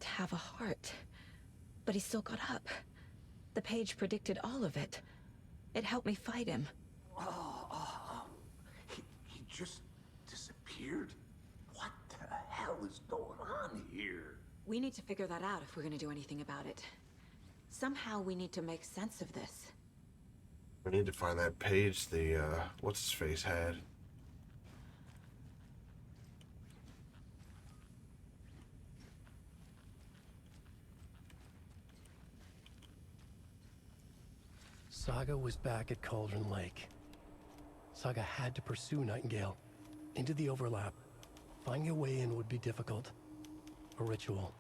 didn't have a heart. But he still got up. The page predicted all of it. It helped me fight him. He just disappeared? What the hell is going on here? We need to figure that out if we're gonna do anything about it. Somehow we need to make sense of this. We need to find that page the, what's-his-face had. Saga was back at Cauldron Lake. Saga had to pursue Nightingale into the overlap. Finding a way in would be difficult. A ritual.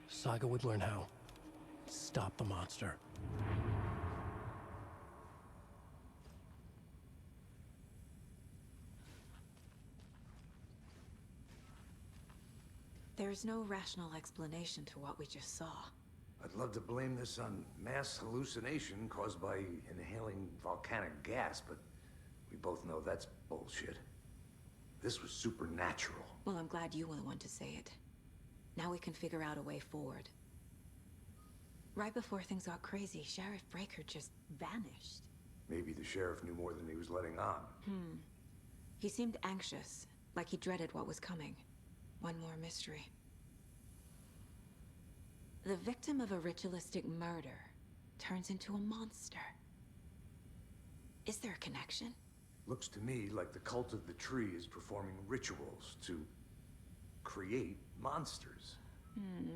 Saga would learn how. Stop the monster. There's no rational explanation to what we just saw. I'd love to blame this on mass hallucination caused by inhaling volcanic gas, but we both know that's bullshit. This was supernatural. Well, I'm glad you were the one to say it. Now we can figure out a way forward. Right before things got crazy, Sheriff Breaker just vanished. Maybe the sheriff knew more than he was letting on. He seemed anxious, like he dreaded what was coming. One more mystery. The victim of a ritualistic murder turns into a monster. Is there a connection? Looks to me like the cult of the tree is performing rituals to create monsters.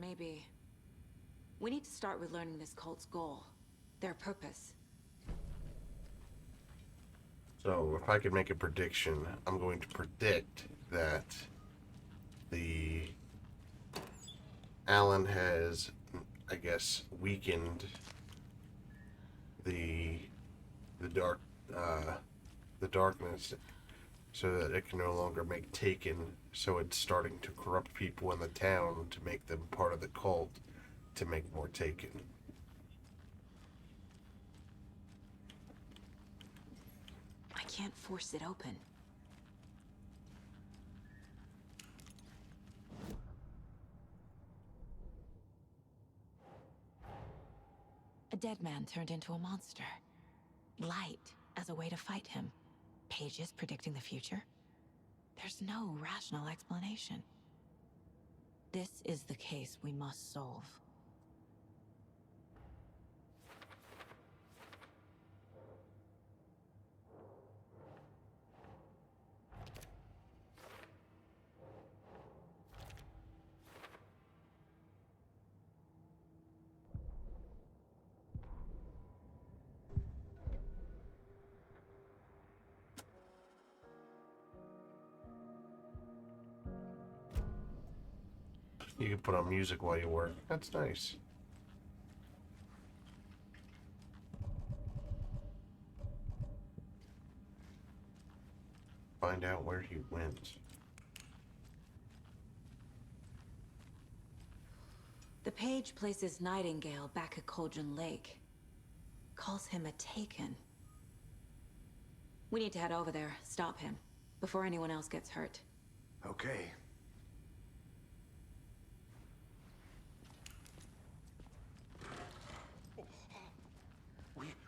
Maybe. We need to start with learning this cult's goal, their purpose. So, if I could make a prediction, I'm going to predict that the Alan has, I guess, weakened the darkness so that it can no longer make Taken, so it's starting to corrupt people in the town to make them part of the cult to make more Taken. I can't force it open. A dead man turned into a monster. Light as a way to fight him. Pages predicting the future. There's no rational explanation. This is the case we must solve. You can put on music while you work. That's nice. Find out where he went. The page places Nightingale back at Cauldron Lake. Calls him a Taken. We need to head over there, stop him, before anyone else gets hurt. Okay.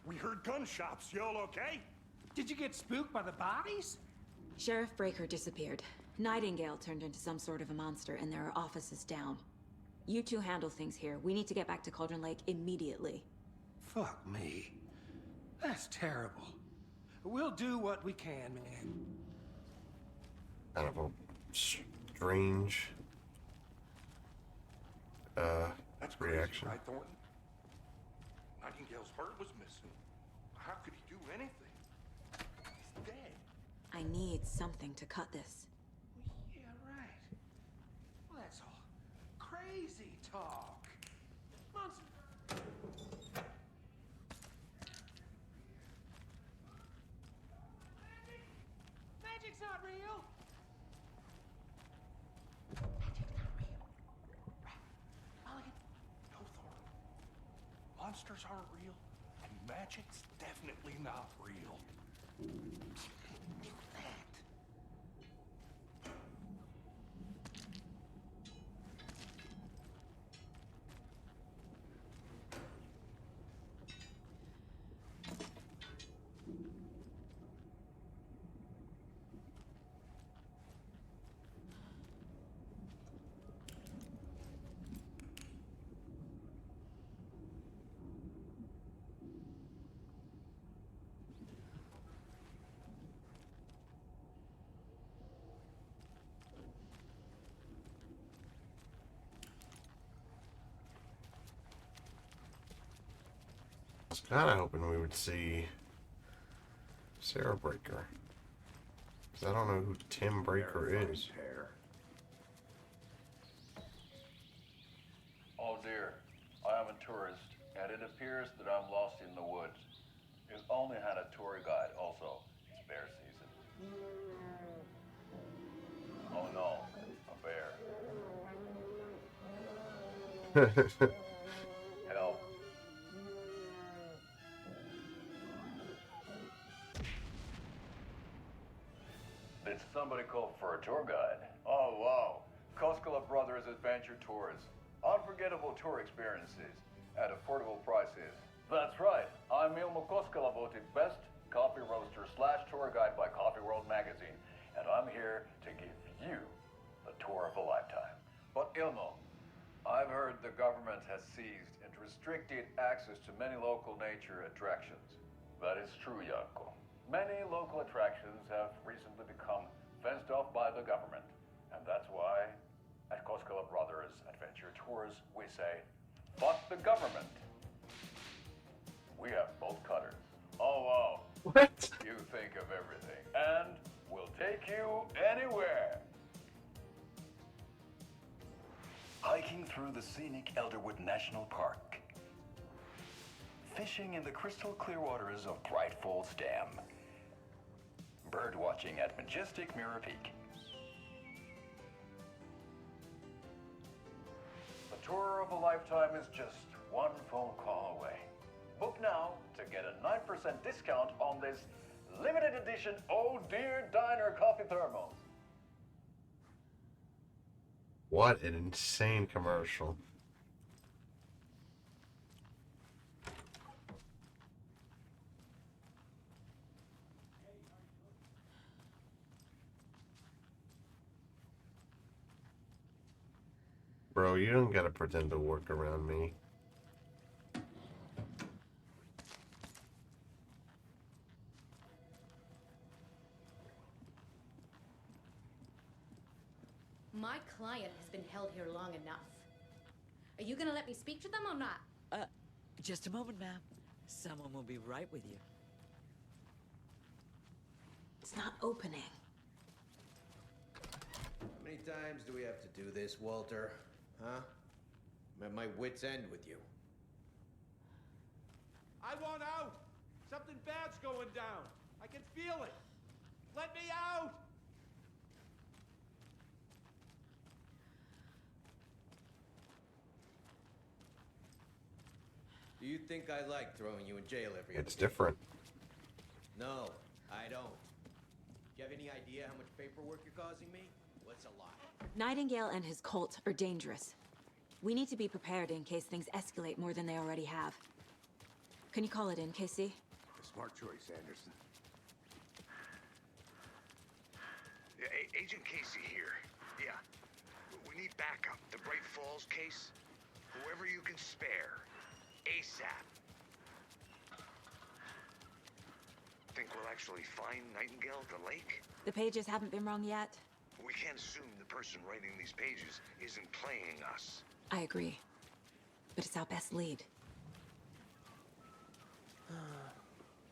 We heard gunshots. Y'all okay? Did you get spooked by the bodies? Sheriff Breaker disappeared. Nightingale turned into some sort of a monster, and there are offices down. You two handle things here. We need to get back to Cauldron Lake immediately. Fuck me. That's terrible. We'll do what we can, man. Kind of a strange That's reaction. crazy, right, Thornton? Nightingale's heart was missing. How could he do anything? He's dead. I need something to cut this. Yeah, right. Well, that's all crazy talk. Monster. Magic's not real. Magic's not real. Right. Mulligan. No, Thornton. Monsters aren't real, and magic's definitely not real. Knew that. was kind of hoping we would see Sarah Breaker. Because I don't know who Tim Breaker is. Oh dear, I am a tourist, and it appears that I'm lost in the woods. You've only had a tour guide also. It's bear season. Oh no, a bear. Help. Did somebody call for a tour guide? Oh wow, Koskela Brothers Adventure Tours. Unforgettable tour experiences at affordable prices. That's right, I'm Ilmo Koskela, voted best coffee roaster / tour guide by Coffee World magazine, and I'm here to give you the tour of a lifetime. But Ilmo, I've heard the government has seized and restricted access to many local nature attractions. That is true, Janko. Many local attractions have recently become fenced off by the government, and that's why at Koskela Brothers Adventure Tours we say, fuck the government. We have both cutters. Oh wow. What? You think of everything, and we'll take you anywhere. Hiking through the scenic Elderwood National Park. Fishing in the crystal clear waters of Bright Falls Dam. Bird watching at majestic Mirror Peak. The tour of a lifetime is just one phone call away. Book now to get a 9% discount on this limited edition Oh Dear Diner coffee thermos. What an insane commercial. Bro, you don't gotta pretend to work around me. My client has been held here long enough. Are you gonna let me speak to them or not? Just a moment, ma'am. Someone will be right with you. It's not opening. How many times do we have to do this, Walter? Huh? I'm at my wit's end with you. I want out! Something bad's going down. I can feel it. Let me out! Do you think I like throwing you in jail every It's other day? different. No, I don't. Do you have any idea how much paperwork you're causing me? What's a lot? Nightingale and his cult are dangerous. We need to be prepared in case things escalate more than they already have. Can you call it in, KC? A smart choice, Anderson. Yeah, Agent Casey here. Yeah. We need backup. The Bright Falls case. Whoever you can spare. ASAP. Think we'll actually find Nightingale at the lake? The pages haven't been wrong yet. We can't assume the person writing these pages isn't playing us. I agree. But it's our best lead.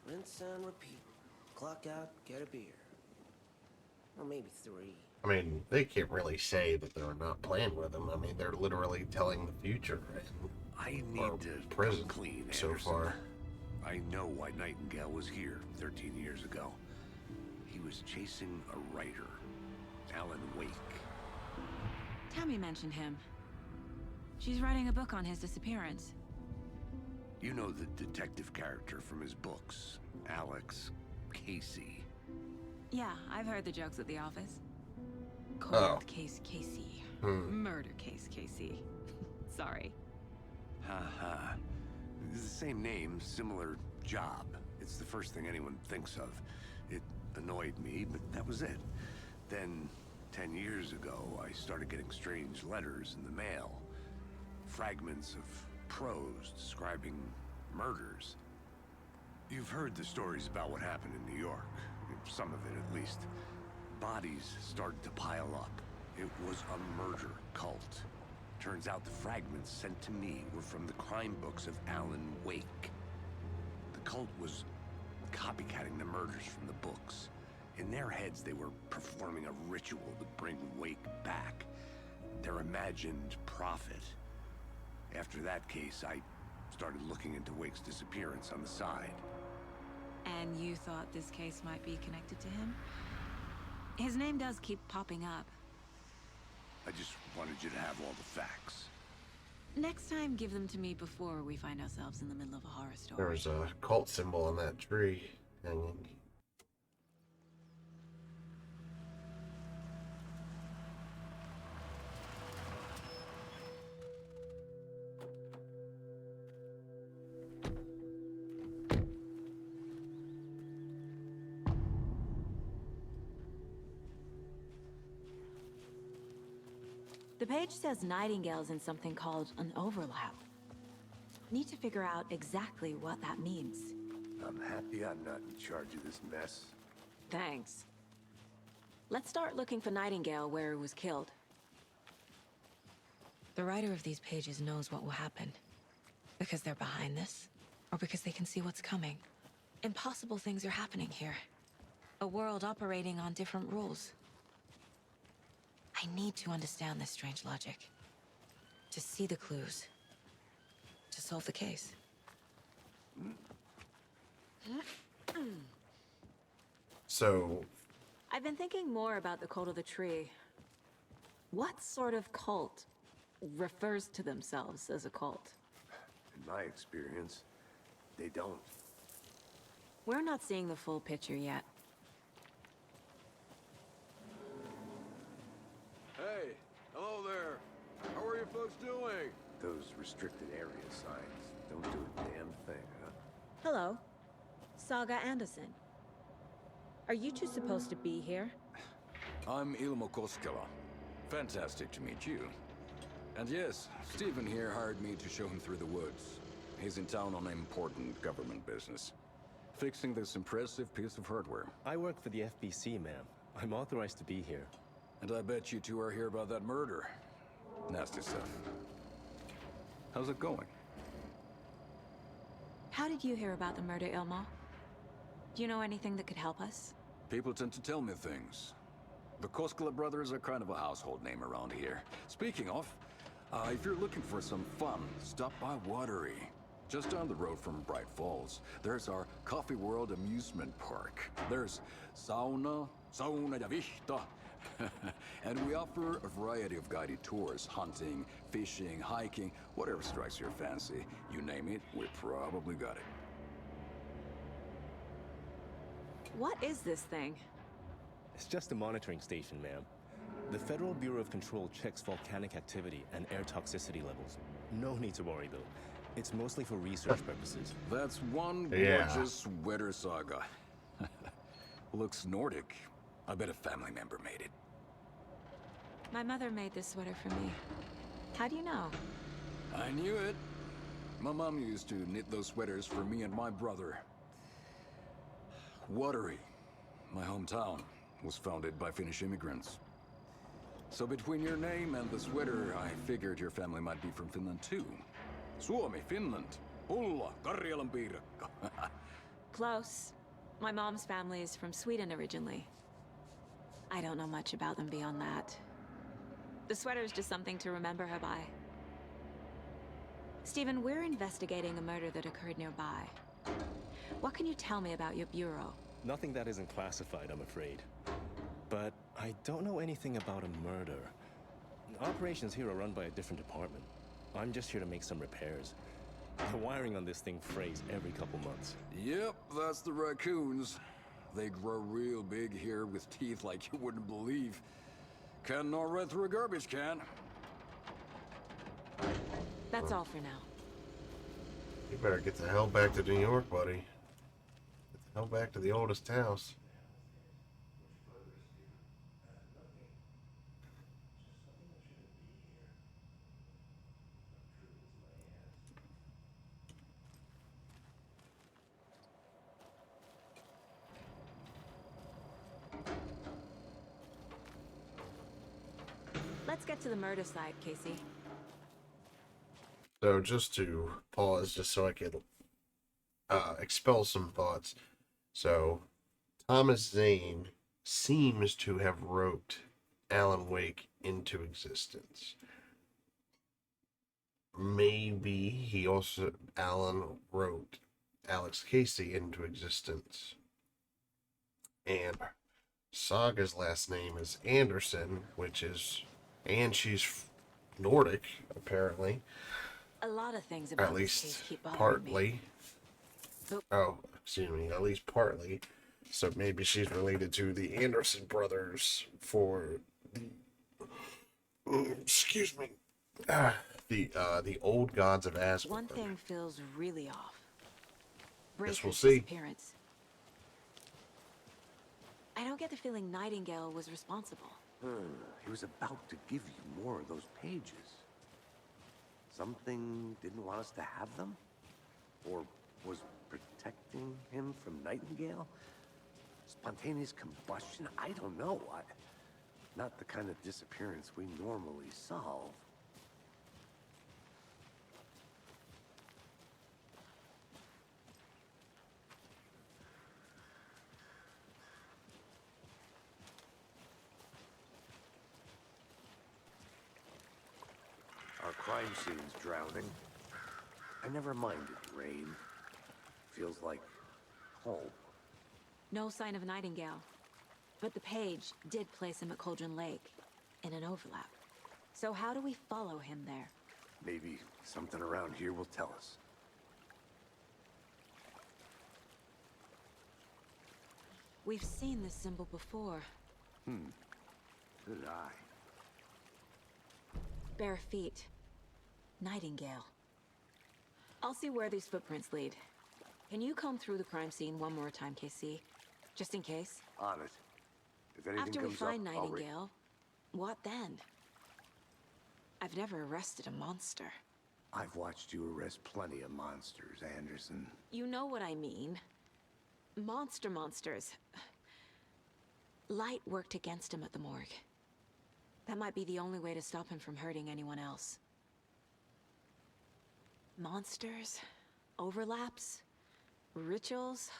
Rinse and repeat. Clock out, get a beer. Or maybe 3. I mean, they can't really say that they're not playing with them. I mean, they're literally telling the future. And I need to present clean so Anderson. far. I know why Nightingale was here 13 years ago. He was chasing a writer, Alan Wake. Tammy mentioned him. She's writing a book on his disappearance. You know the detective character from his books, Alex Casey. Yeah, I've heard the jokes at the office. Oh. Cold case Casey. Hmm. Murder case Casey. Sorry. Ha. It's the same name, similar job. It's the first thing anyone thinks of. It annoyed me, but that was it. Then, 10 years ago, I started getting strange letters in the mail. Fragments of prose describing murders. You've heard the stories about what happened in New York. Some of it, at least. Bodies started to pile up. It was a murder cult. Turns out the fragments sent to me were from the crime books of Alan Wake. cult was copycatting the murders from the books. In their heads, they were performing a ritual to bring Wake back. Their imagined prophet. After that case, I started looking into Wake's disappearance on the side. And you thought this case might be connected to him? His name does keep popping up. I just wanted you to have all the facts. Next time, give them to me before we find ourselves in the middle of a horror story. There's a cult symbol on that tree hanging. The page says Nightingale's in something called an overlap. Need to figure out exactly what that means. I'm happy I'm not in charge of this mess. Thanks. Let's start looking for Nightingale where he was killed. The writer of these pages knows what will happen. Because they're behind this, or because they can see what's coming. Impossible things are happening here. A world operating on different rules. I need to understand this strange logic. To see the clues. To solve the case. So... I've been thinking more about the cult of the tree. What sort of cult refers to themselves as a cult? In my experience, they don't. We're not seeing the full picture yet. Hey, hello there. How are you folks doing? Those restricted area signs don't do a damn thing, huh? Hello. Saga Anderson. Are you two supposed to be here? I'm Ilmo Koskela. Fantastic to meet you. And yes, Stephen here hired me to show him through the woods. He's in town on important government business. Fixing this impressive piece of hardware. I work for the FBC, ma'am. I'm authorized to be here. And I bet you two are here about that murder. Nasty stuff. How's it going? How did you hear about the murder, Ilmo? Do you know anything that could help us? People tend to tell me things. The Koskela brothers are kind of a household name around here. Speaking of, if you're looking for some fun, stop by Watery. Just down the road from Bright Falls, there's our Coffee World amusement park. There's sauna ja vihta. And we offer a variety of guided tours, hunting, fishing, hiking, whatever strikes your fancy. You name it, we probably got it. What is this thing? It's just a monitoring station, ma'am. The Federal Bureau of Control checks volcanic activity and air toxicity levels. No need to worry, though. It's mostly for research purposes. That's one gorgeous sweater, Saga. Looks Nordic. I bet a family member made it. My mother made this sweater for me. How do you know? I knew it. My mom used to knit those sweaters for me and my brother. Watery, my hometown, was founded by Finnish immigrants. So between your name and the sweater, I figured your family might be from Finland too. Suomi, Finland. Pulla, Karjalan piirakka. Close. My mom's family is from Sweden originally. I don't know much about them beyond that. The sweater is just something to remember her by. Stephen, we're investigating a murder that occurred nearby. What can you tell me about your bureau? Nothing that isn't classified, I'm afraid. But I don't know anything about a murder. Operations here are run by a different department. I'm just here to make some repairs. The wiring on this thing frays every couple months. Yep, that's the raccoons. They grow real big here with teeth like you wouldn't believe. Can gnaw right through a garbage can. That's all for now. You better get the hell back to New York, buddy. Get the hell back to the oldest house. Let's get to the murder site, Casey. So just to pause, just so I can expel some thoughts. So, Thomas Zane seems to have wrote Alan Wake into existence. Maybe he also, Alan wrote Alex Casey into existence. And Saga's last name is Anderson, and she's Nordic, apparently. A lot of things about At this case least keep bothering partly. me. Oh, excuse me, at least partly. So maybe she's related to the Anderson brothers for excuse me. The old gods of Asgard. One thing feels really off. Guess we'll Breaker's see. disappearance. I don't get the feeling Nightingale was responsible. He was about to give you more of those pages. Something didn't want us to have them? Or was protecting him from Nightingale? Spontaneous combustion? I don't know. Not the kind of disappearance we normally solve. Our crime scene's drowning. I never minded rain. Feels like home. No sign of Nightingale. But the page did place him at Cauldron Lake, in an overlap. So how do we follow him there? Maybe something around here will tell us. We've seen this symbol before. Good eye. Bare feet. Nightingale. I'll see where these footprints lead. Can you comb through the crime scene one more time, KC? Just in case? On it. If anything After we comes find up, I'll Nightingale, what then? I've never arrested a monster. I've watched you arrest plenty of monsters, Anderson. You know what I mean. Monsters. Light worked against him at the morgue. That might be the only way to stop him from hurting anyone else. Monsters? Overlaps? Rituals?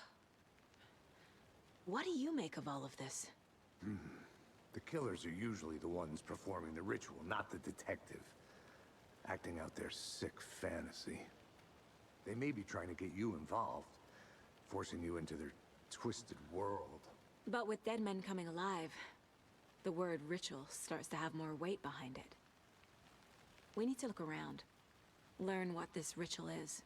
What do you make of all of this? The killers are usually the ones performing the ritual, not the detective. Acting out their sick fantasy. They may be trying to get you involved, forcing you into their twisted world. But with dead men coming alive, the word ritual starts to have more weight behind it. We need to look around. Learn what this ritual is.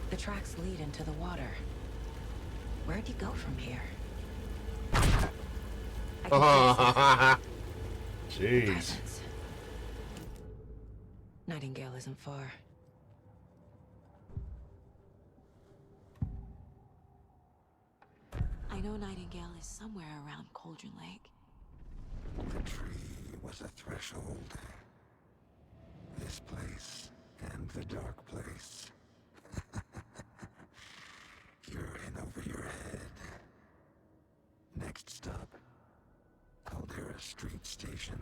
The tracks lead into the water. Where'd you go from here? Jeez. Presence. Nightingale isn't far. I know Nightingale is somewhere around Cauldron Lake. The tree was a threshold. This place and the dark place. You're in over your head. Next stop, Caldera Street Station.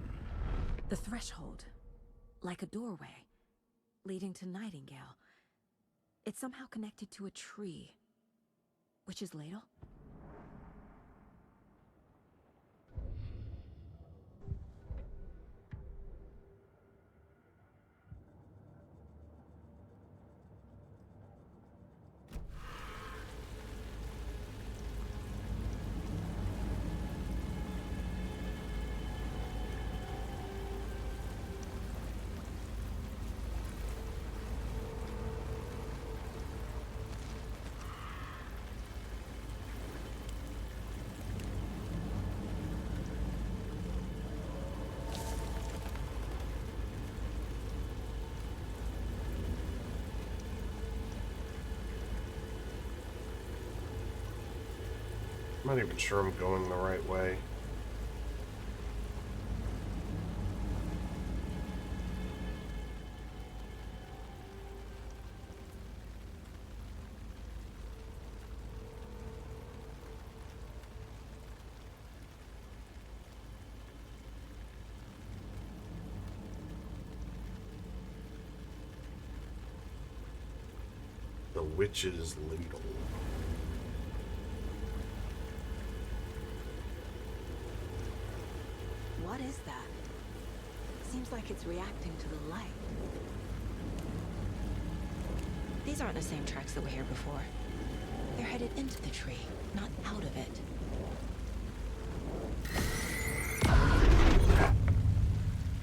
The threshold. Like a doorway. Leading to Nightingale. It's somehow connected to a tree. Witch's Ladle? I'm not even sure I'm going the right way. The Witch's Ladle. What is that? Seems like it's reacting to the light. These aren't the same tracks that were here before. They're headed into the tree, not out of it.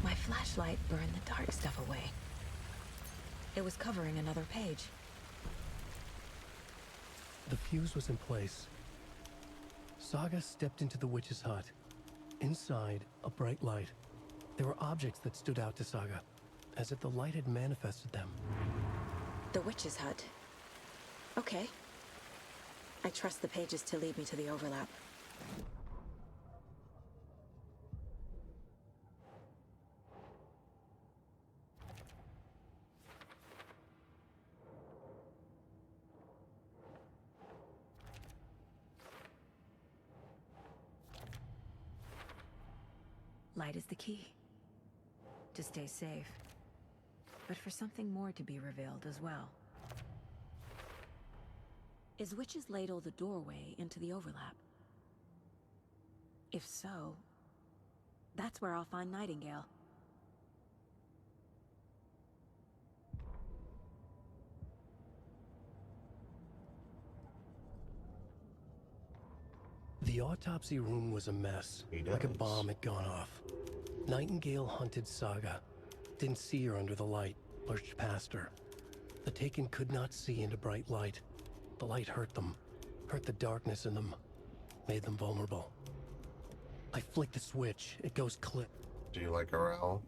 My flashlight burned the dark stuff away. It was covering another page. The fuse was in place. Saga stepped into the witch's hut. Inside, a bright light. There were objects that stood out to Saga, as if the light had manifested them. The witch's hut. Okay. I trust the pages to lead me to the overlap. Light is the key. To stay safe. But for something more to be revealed as well. Is Witch's Ladle the doorway into the overlap? If so, that's where I'll find Nightingale. The autopsy room was a mess, like a bomb had gone off. Nightingale hunted Saga. Didn't see her under the light, lurched past her. The Taken could not see into bright light. The light hurt them, hurt the darkness in them, made them vulnerable. I flick the switch, it goes click. Do you like RL?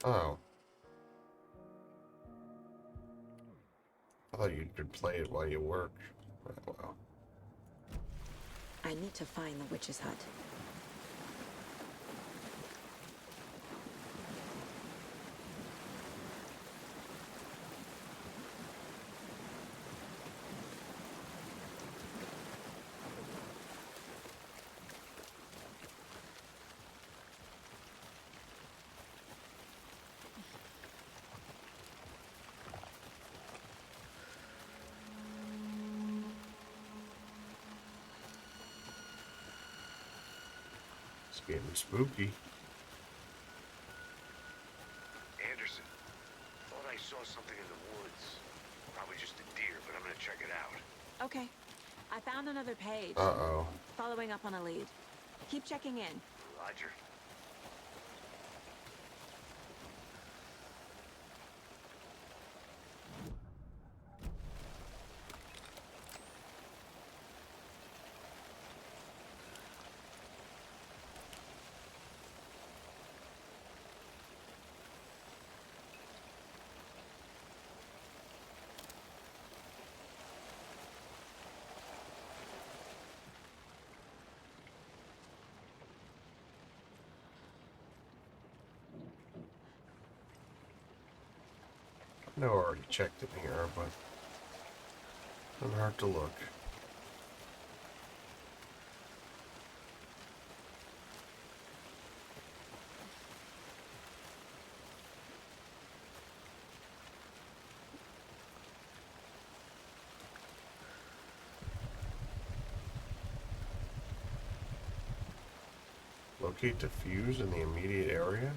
Oh. I thought you could play it while you work. Oh, well. I need to find the witch's hut. It's getting spooky. Anderson, thought I saw something in the woods. Probably just a deer, but I'm gonna check it out. Okay. I found another page. Uh-oh. Following up on a lead. Keep checking in. Roger. I know I already checked it here, but doesn't hurt to look. Locate the fuse in the immediate area?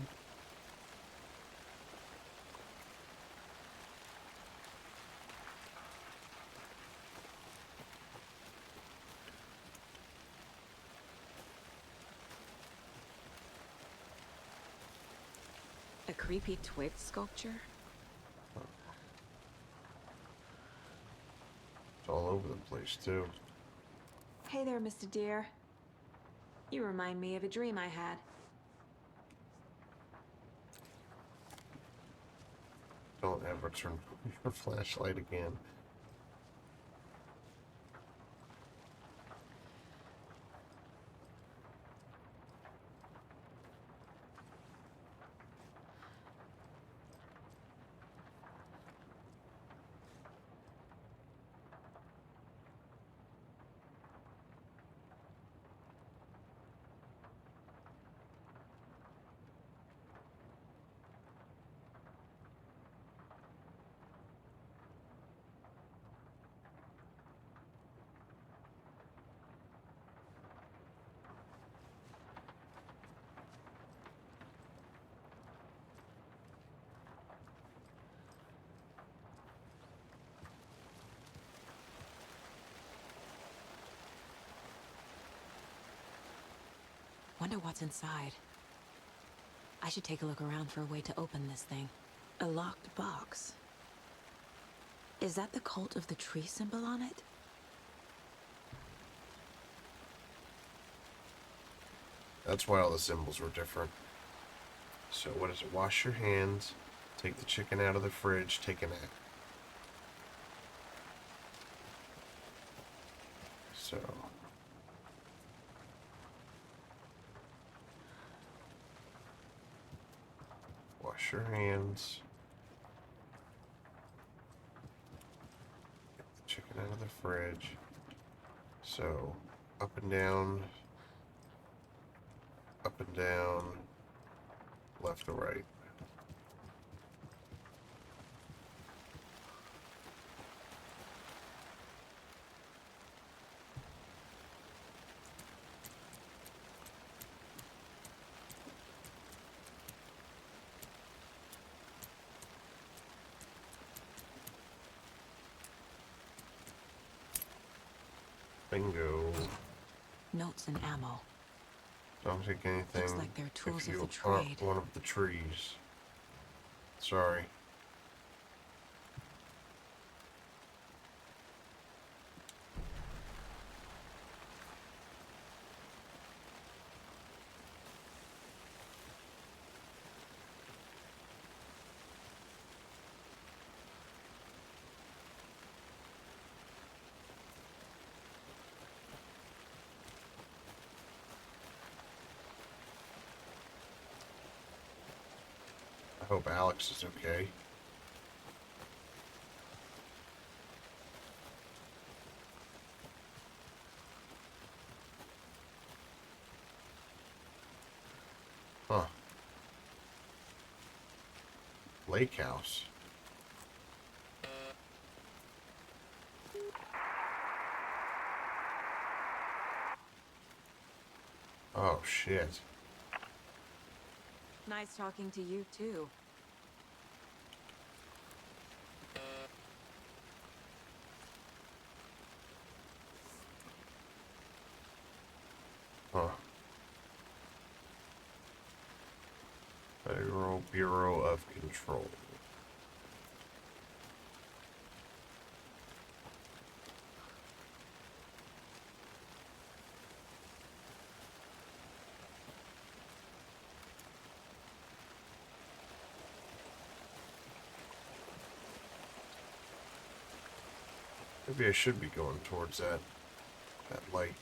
A creepy twig sculpture? It's all over the place, too. Hey there, Mr. Deer. You remind me of a dream I had. Don't ever turn your flashlight again. Wonder what's inside. I should take a look around for a way to open this thing. A locked box. Is that the cult of the tree symbol on it? That's why all the symbols were different. So what is it? Wash your hands, take the chicken out of the fridge, take a nap. So... wash your hands. Get the chicken out of the fridge. So, up and down, left to right. Bingo. Notes and ammo. Don't take anything. Looks like they're tools if of you the trade. aren't one of the trees. Sorry. I hope Alex is okay. Huh. Lake house. Oh, shit. Nice talking to you, too. Huh. Federal Bureau of Control. Maybe I should be going towards that light.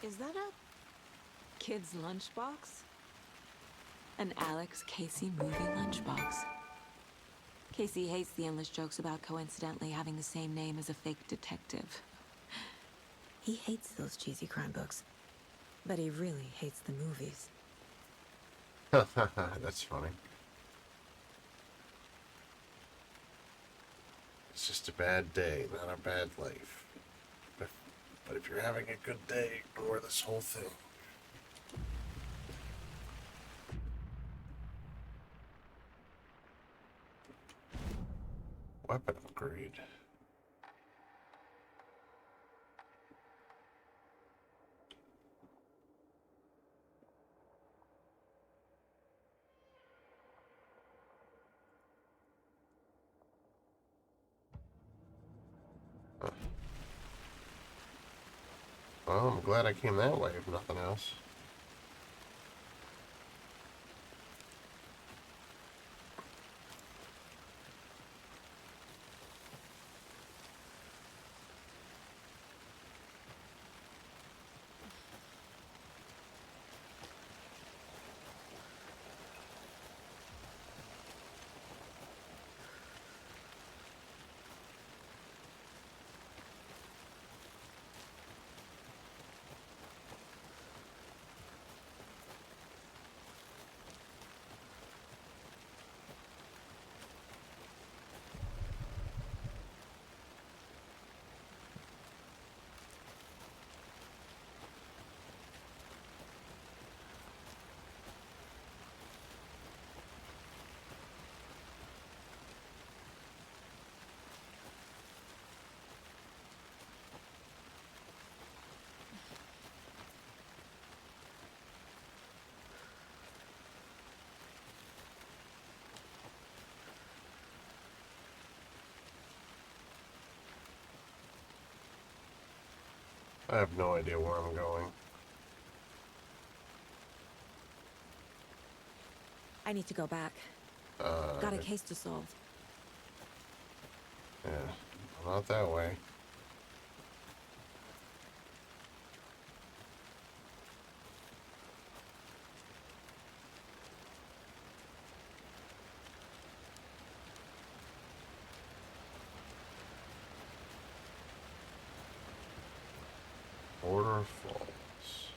Is that a kid's lunchbox? An Alex Casey movie lunchbox. Casey hates the endless jokes about coincidentally having the same name as a fake detective. He hates those cheesy crime books, but he really hates the movies. That's funny. just a bad day, not a bad life. But if you're having a good day, ignore this whole thing. Weapon upgrade. Well, I'm glad I came that way, if nothing else. I have no idea where I'm going. I need to go back. Got a case to solve. Yeah, not that way. Border Falls.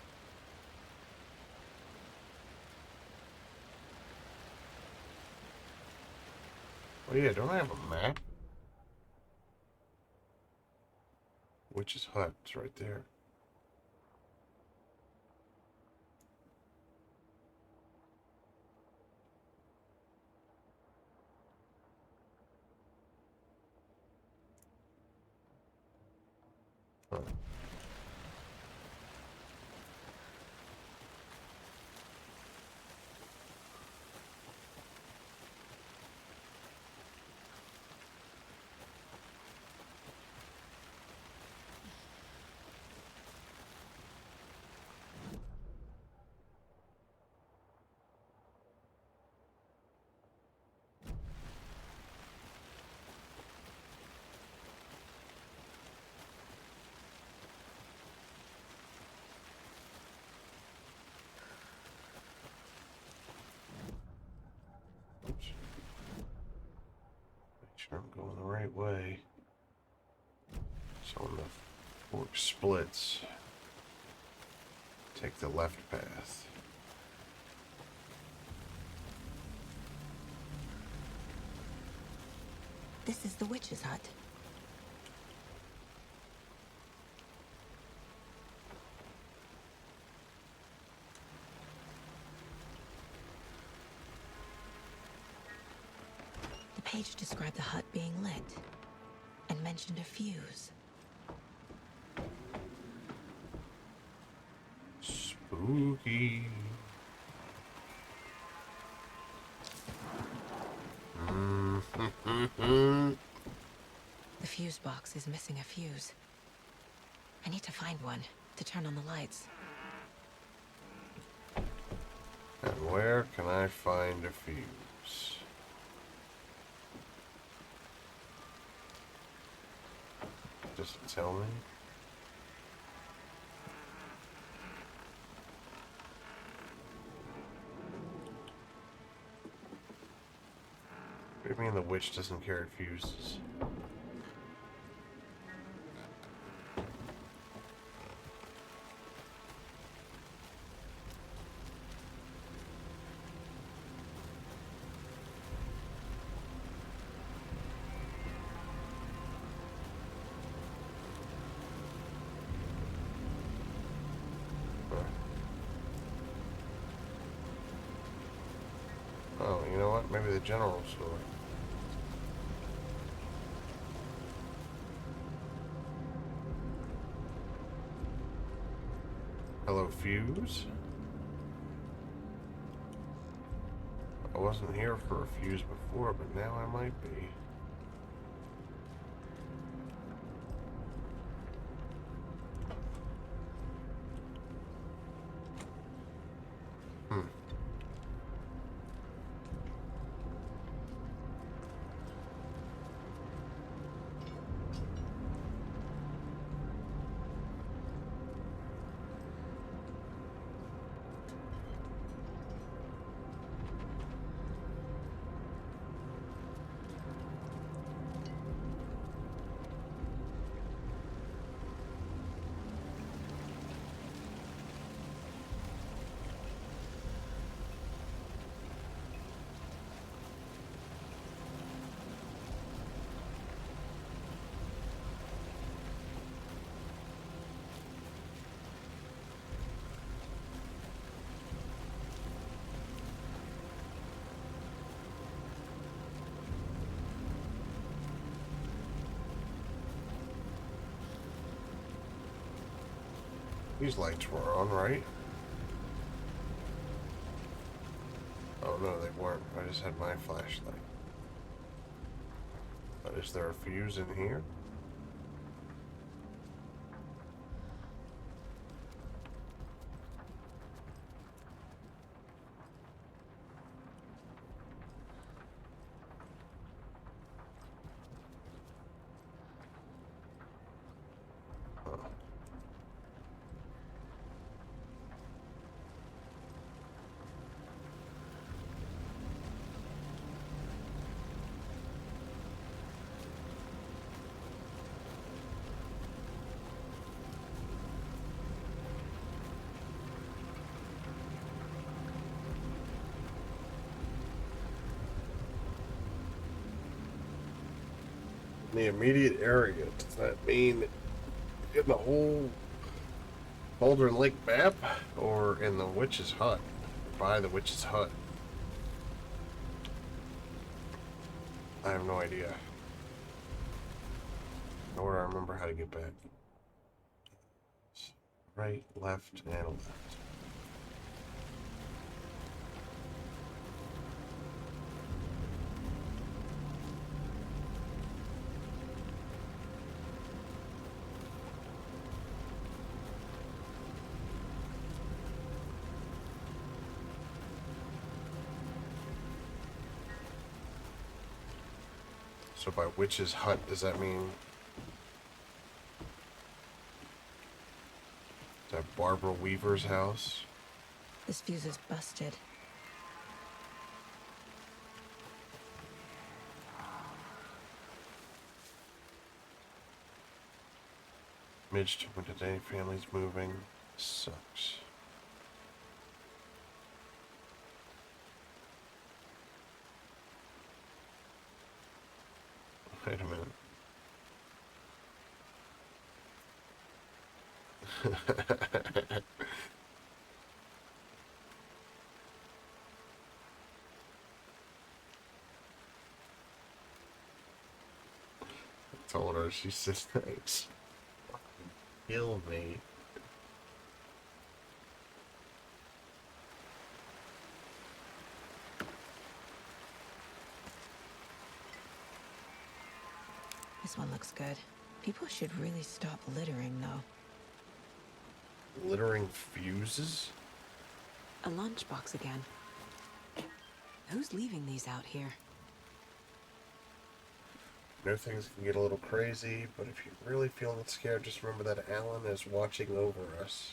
Oh yeah, don't I have a map? Witch's Hut, it's right there. Huh. Oops. Make sure I'm going the right way. So when the fork splits, take the left path. This is the witch's hut. The page described the hut being lit and mentioned a fuse. Spooky. The fuse box is missing a fuse. I need to find one to turn on the lights. And where can I find a fuse? Does it tell me? What do you mean the witch doesn't carry fuses? You know what? Maybe the general store. Hello, Fuse. I wasn't here for a Fuse before, but now I might be. These lights were on, right? Oh no, they weren't. I just had my flashlight. But is there a fuse in here? The immediate area, does that mean in the whole Cauldron Lake map or in the witch's hut? By the witch's hut? I have no idea. Nor do I remember how to get back. Right, left, and left. So by witch's hut, does that mean... Is that Barbara Weaver's house? This fuse is busted. Midge told me today, family's moving. Sucks. Wait a minute. I told her, she says thanks. Kill me. This one looks good. People should really stop littering, though. Littering fuses? A lunchbox again. Who's leaving these out here? I know things can get a little crazy, but if you're really feeling scared, just remember that Alan is watching over us.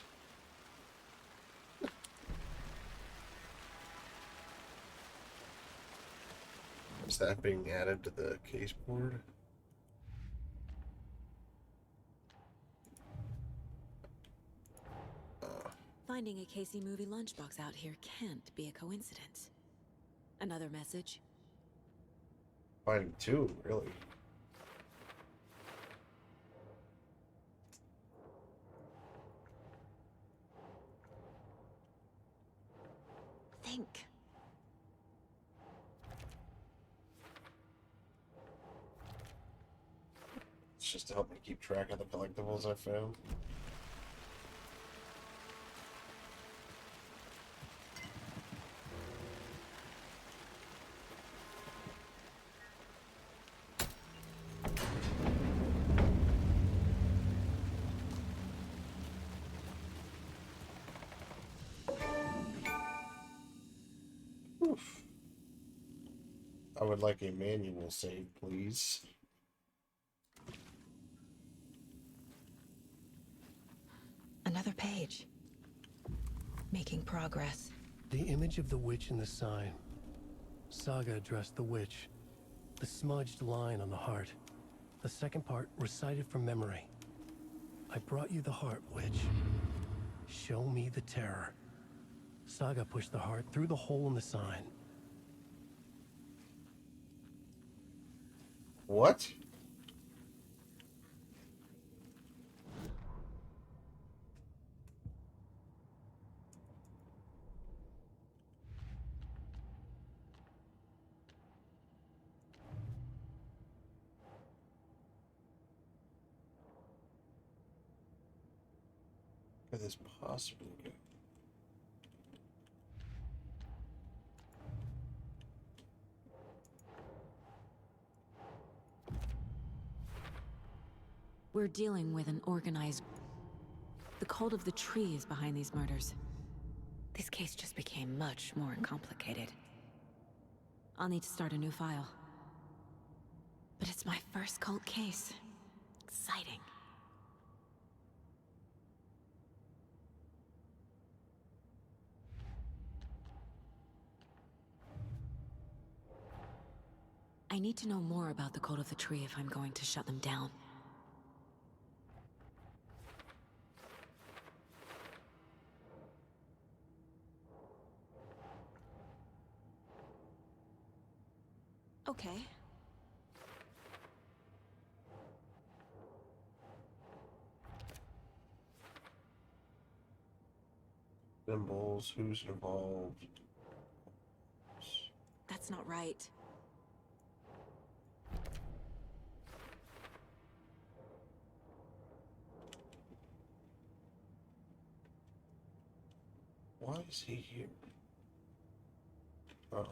Is that being added to the case board? Finding a Casey movie lunchbox out here can't be a coincidence. Another message? Finding two, really. Think. just to help me keep track of the collectibles I found. Oof. I would like a manual save, please. Another page. Making progress. The image of the witch in the sign. Saga addressed the witch. The smudged line on the heart. The second part recited from memory. I brought you the heart, witch. Show me the terror. Saga pushed the heart through the hole in the sign. What? Could this possibly go? We're dealing with an organized... The cult of the tree is behind these murders. This case just became much more complicated. I'll need to start a new file. But it's my first cult case. Exciting. I need to know more about the cult of the tree if I'm going to shut them down. Okay. Symbols, who's involved? That's not right. Why is he here? Oh.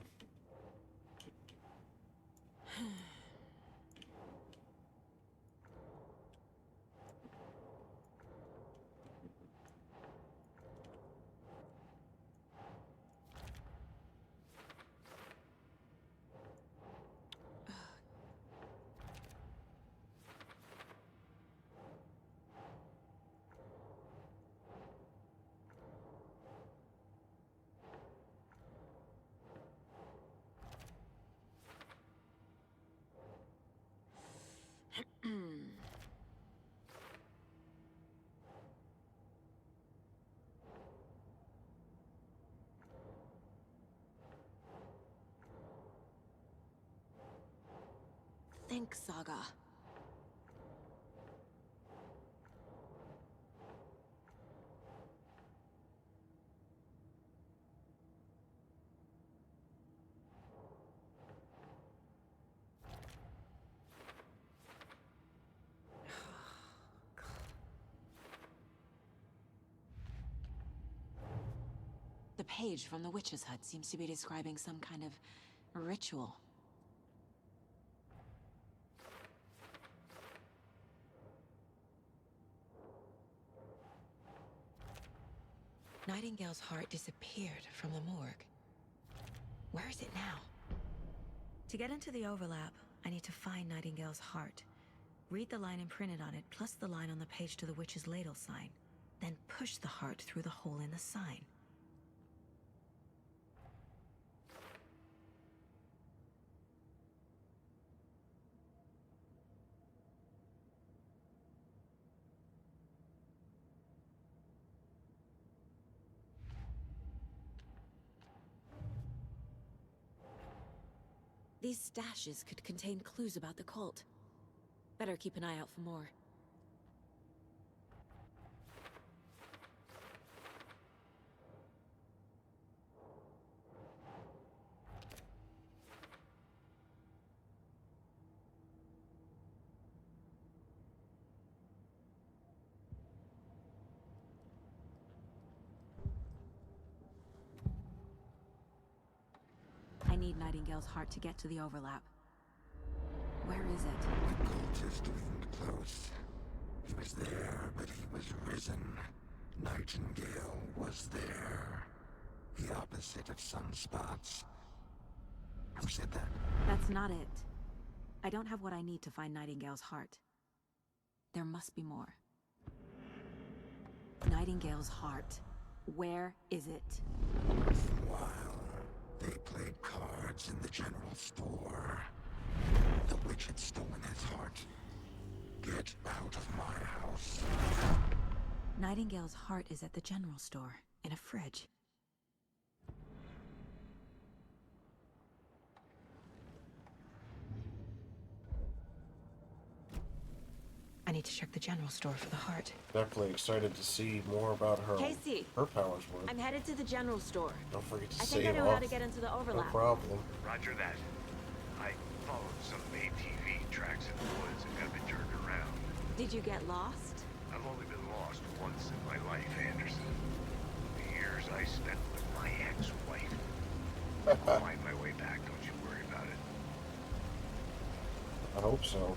Think, Saga. The page from the witch's hut seems to be describing some kind of ritual. Nightingale's heart disappeared from the morgue. Where is it now? To get into the overlap, I need to find Nightingale's heart. Read the line imprinted on it, plus the line on the page to the witch's ladle sign. Then push the heart through the hole in the sign. These stashes could contain clues about the cult. Better keep an eye out for more. need Nightingale's heart to get to the overlap. Where is it? The cultist leaned close. He was there, but he was risen. Nightingale was there. The opposite of sunspots. Who said that? That's not it. I don't have what I need to find Nightingale's heart. There must be more. Nightingale's heart. Where is it? While they played cards in the general store, the witch had stolen his heart. Get out of my house. Nightingale's heart is at the general store, in a fridge. I need to check the general store for the heart. Definitely excited to see more about her. Casey, her powers work. I'm headed to the general store. Don't forget to I save think I know off. how to get into the overlap. No problem. Roger that. I followed some ATV tracks in the woods and have been turned around. Did you get lost? I've only been lost once in my life, Anderson. The years I spent with my ex-wife. I'll find my way back, don't you worry about it. I hope so.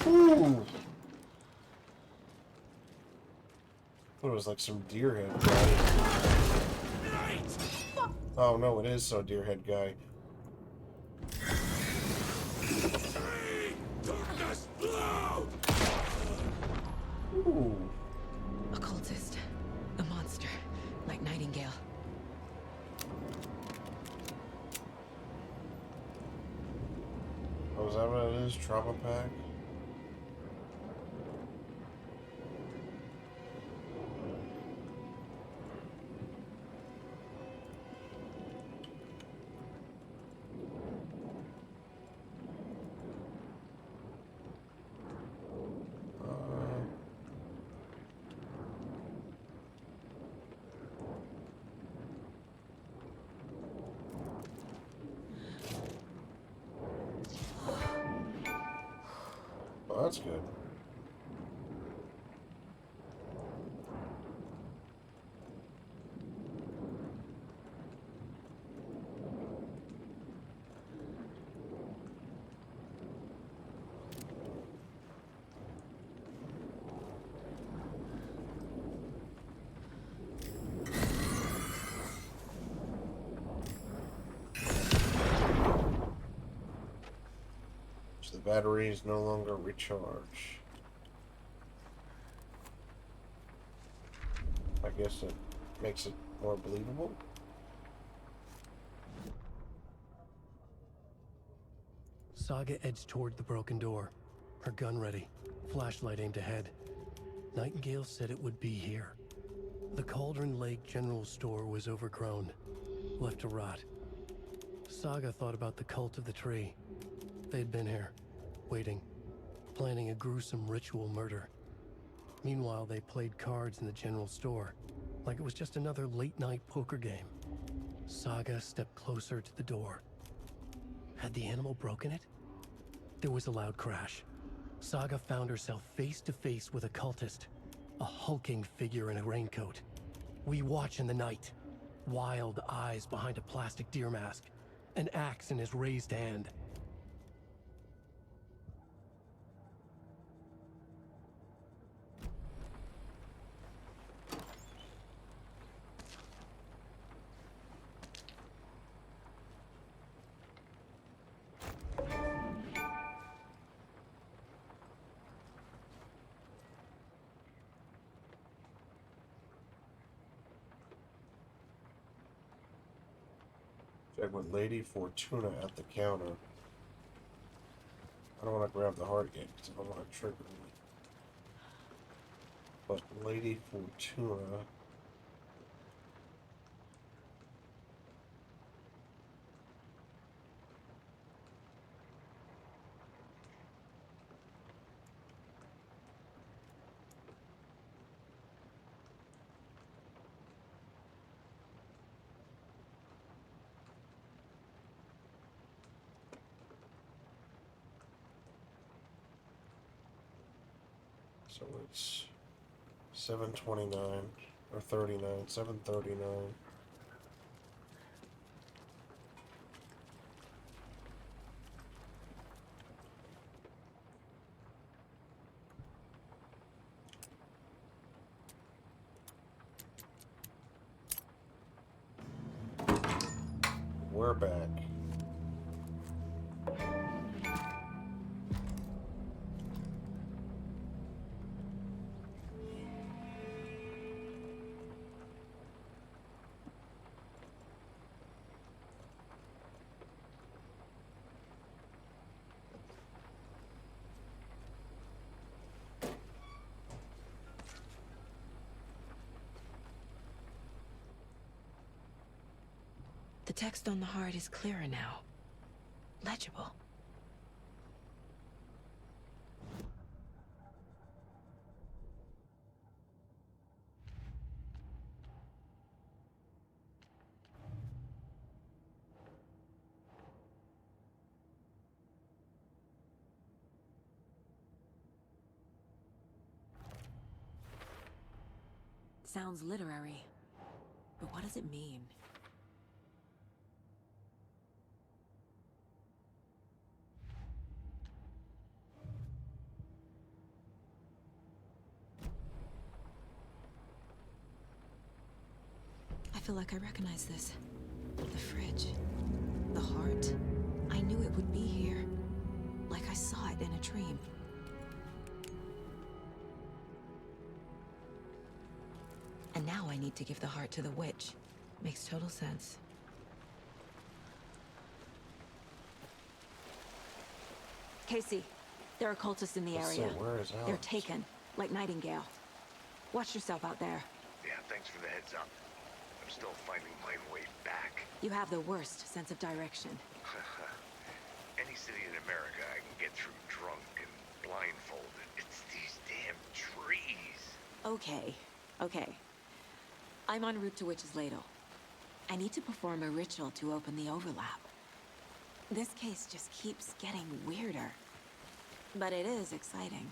Ooh. It was like some deer head guy. Oh no, it is so deer head guy. Ooh. A cultist. A monster. Like Nightingale. Oh, is that what it is? Trauma pack? Oh, that's good. So the battery is no longer recharged. I guess it makes it more believable. Saga edged toward the broken door, her gun ready, flashlight aimed ahead. Nightingale said it would be here. The Cauldron Lake General Store was overgrown, left to rot. Saga thought about the cult of the tree. They'd been here, waiting, planning a gruesome ritual murder. Meanwhile, they played cards in the general store, like it was just another late-night poker game. Saga stepped closer to the door. Had the animal broken it? There was a loud crash. Saga found herself face to face with a cultist, a hulking figure in a raincoat. We watch in the night, wild eyes behind a plastic deer mask, an axe in his raised hand. Check with Lady Fortuna at the counter. I don't want to grab the heart yet because I don't want to trigger me. But Lady Fortuna. So it's 7:29. Or 39, 739. We're back. The text on the heart is clearer now. Legible. Sounds literary. But what does it mean? I feel like I recognize this. The fridge. The heart. I knew it would be here. Like I saw it in a dream. And now I need to give the heart to the witch. Makes total sense. Casey, there are cultists in the area. So where is Alex? They're taken, like Nightingale. Watch yourself out there. Yeah, thanks for the heads up. I'm still finding my way back. You have the worst sense of direction. Any city in America I can get through drunk and blindfolded. It's these damn trees. Okay, okay. I'm en route to Witch's Ladle. I need to perform a ritual to open the overlap. This case just keeps getting weirder. But it is exciting.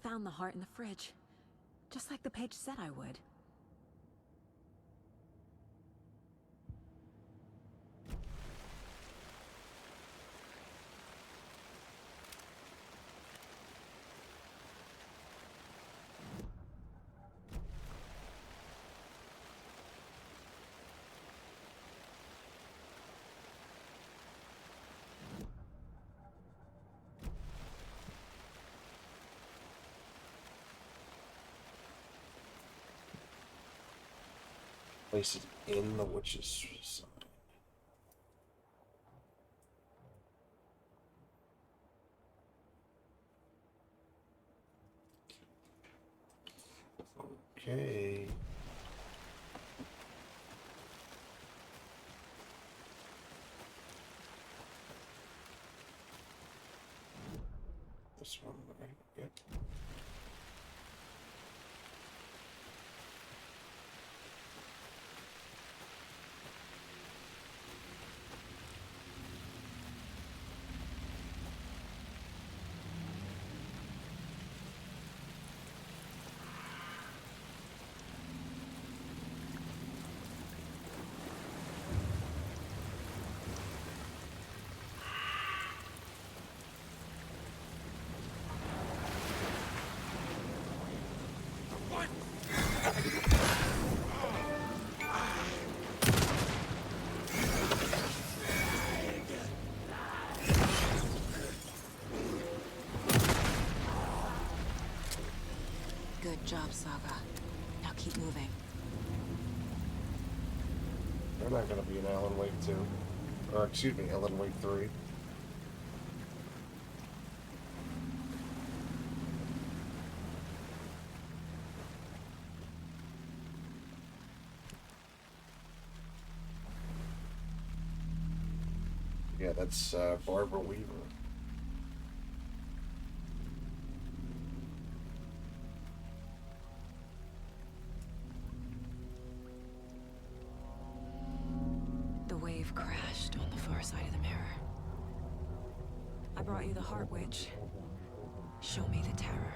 Found the heart in the fridge. Just like the page said I would. Place it in the witch's sign. Okay. This one, right? Yep. Good job, Saga. Now keep moving. They're not going to be in Alan Wake 2. Or, excuse me, Alan Wake 3. Yeah, that's Barbara Weaver. crashed on the far side of the mirror. I brought you the Heart Witch. Show me the terror.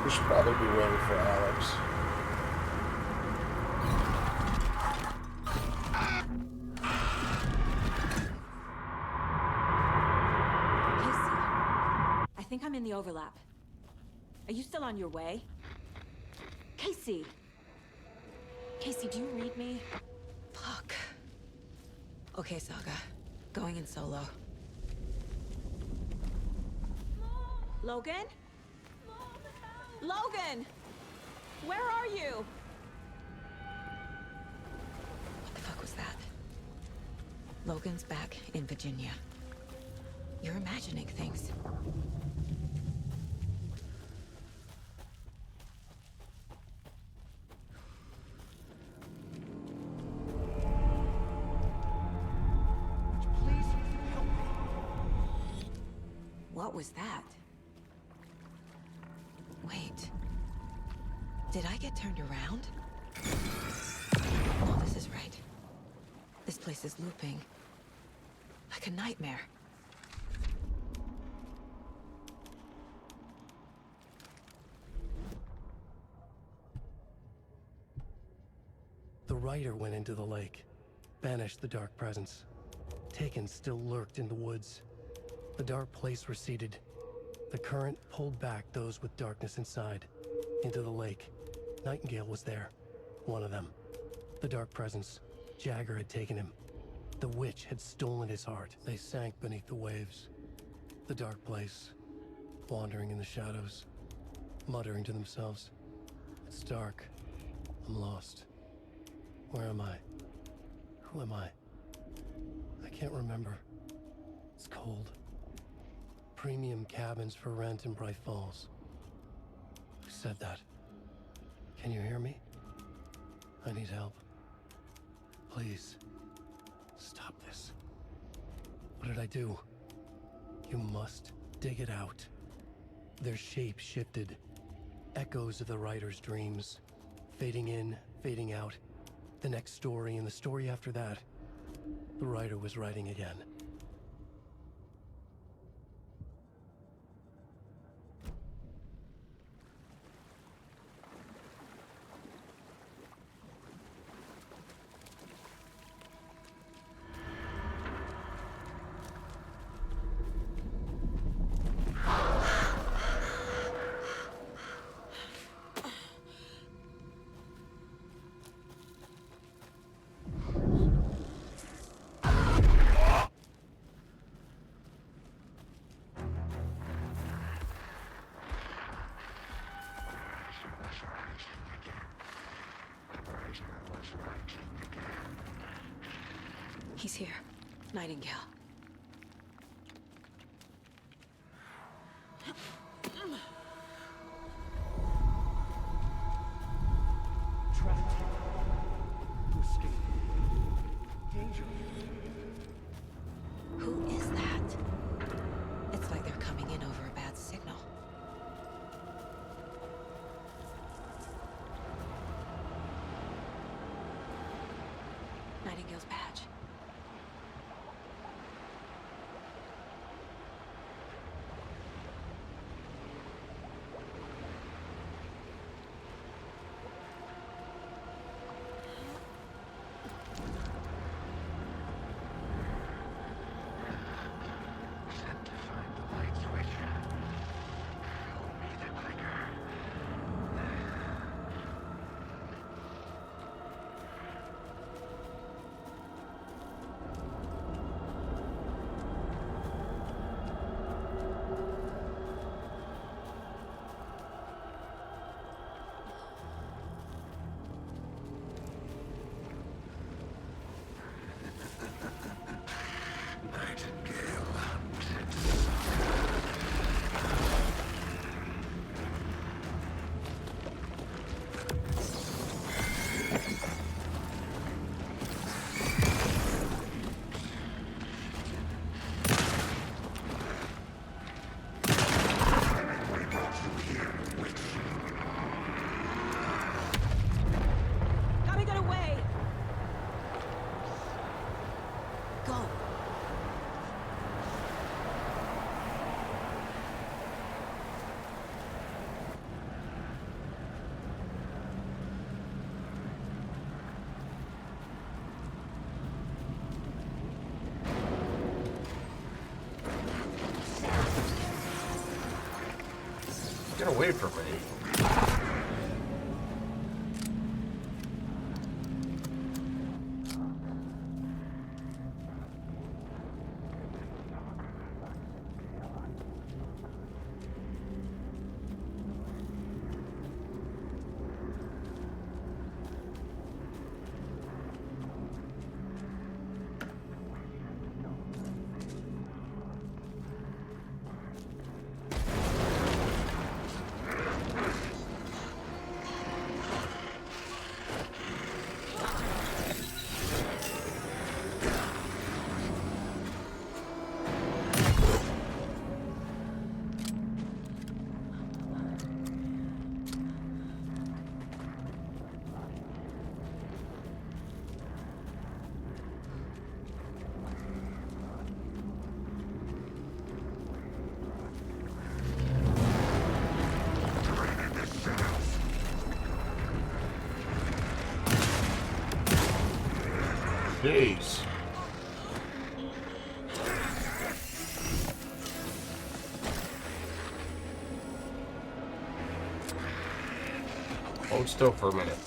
We should probably be waiting for Alex. Casey, I think I'm in the overlap. Are you still on your way? Casey! Casey, do you read me? Fuck. Okay, Saga. Going in solo. Logan? Logan! Where are you? What the fuck was that? Logan's back in Virginia. You're imagining things. Please help me. What was that? Wait. Did I get turned around? No, this is right. This place is looping. Like a nightmare. The rider went into the lake, banished the dark presence. Taken still lurked in the woods. The dark place receded. The current pulled back those with darkness inside, into the lake. Nightingale was there, one of them. The dark presence, Jagger had taken him. The witch had stolen his heart. They sank beneath the waves. The dark place, wandering in the shadows, muttering to themselves. It's dark. I'm lost. Where am I? Who am I? I can't remember. It's cold. Premium cabins for rent in Bright Falls. Who said that? Can you hear me? I need help. Please. Stop this. What did I do? You must dig it out. Their shape shifted. Echoes of the writer's dreams. Fading in, fading out. The next story and the story after that. The writer was writing again. He's here. Nightingale. Trapped here. To escape. Danger. Who is that? It's like they're coming in over a bad signal. Nightingale's badge. Get away from me. Jeez. Hold still for a minute.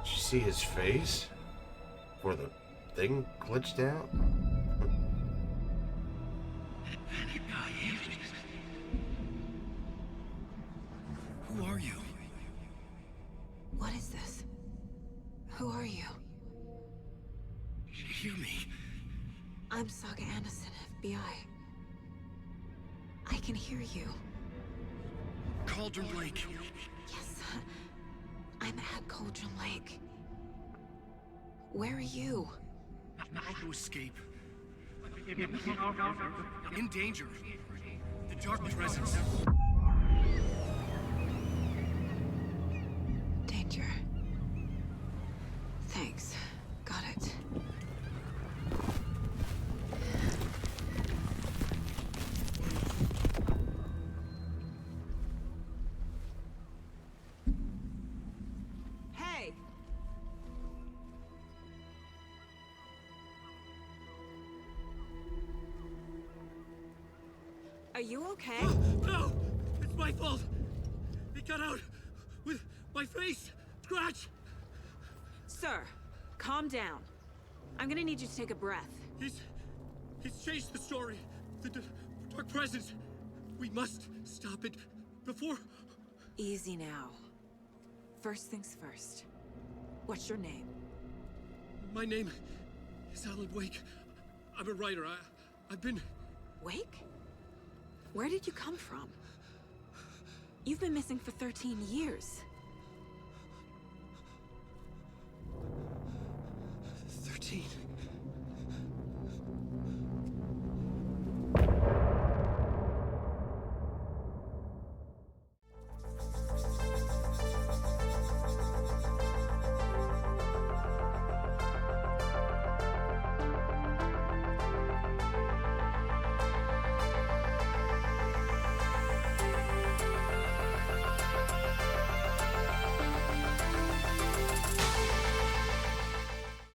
Did you see his face? Where the thing glitched out? Who are you? What is this? Who are you? Hear me. I'm Saga Anderson, FBI. I can hear you. Cauldron Lake. Yes, I'm at Cauldron Lake. Where are you? How to escape. In danger. The Dark Presence. Danger. Thanks. Got it. Hey! Are you okay? No! It's my fault! It got out with my face! Scratch! Sir, calm down. I'm gonna need you to take a breath. He's changed the story. The Dark Presence. We must stop it before... Easy now. First things first. What's your name? My name is Alan Wake. I'm a writer. I've been... Wake? Where did you come from? You've been missing for 13 years.